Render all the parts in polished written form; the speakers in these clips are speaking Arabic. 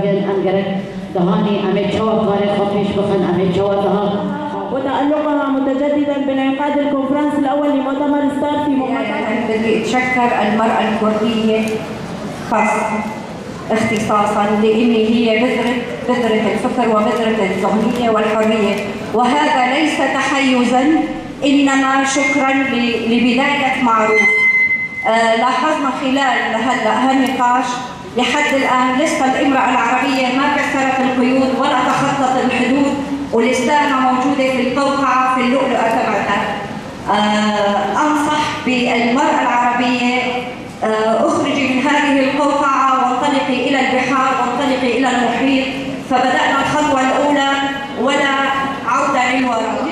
أنقرت دهاني أمد شوى فارغ خطيش بخن أمد شوى دهان وتألقها متجددا بانعقاد الكونفرنس الأول لمؤتمر ستار في بدي أتشكر المرأة الكردية اختصاصا لأني هي بذرة الفكر وبذرة الذهنية والحرية، وهذا ليس تحيزا إنما شكرا لبداية معروف. لاحظنا خلال هلا هالنقاش لحد الآن لسه الامرأة العربية ما كسرت القيود ولا تخطت الحدود، ولسانها موجودة في القوقعة في اللؤلؤة تبعتها. أنصح بالمرأة العربية اخرجي من هذه القوقعة وانطلقي إلى البحار وانطلقي إلى المحيط، فبدأنا الخطوة الأولى ولا عودة للوراء.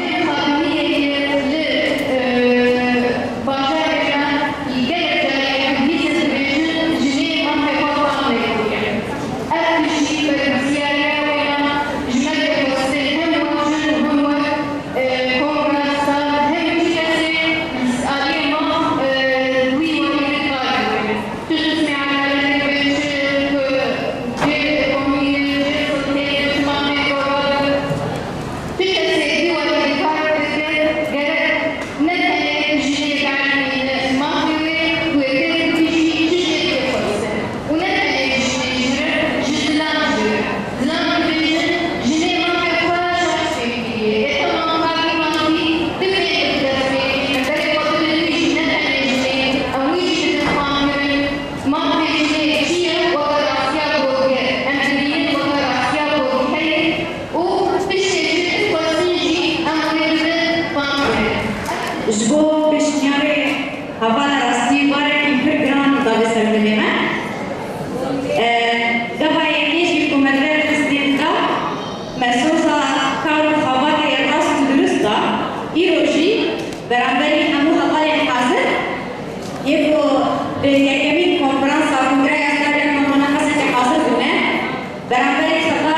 Жго пешняре хавала расти варе интегрант да се вдемена. Давай нешки коментар стенда. Месоса каро хавала ярас дурста. Ирожи берамбери хаму хавала hazır. Yeko yakemi konferansa kongraya stadion monakase ke hazır bune. Beramberi sada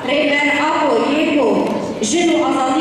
trailer ako yeko jenu azad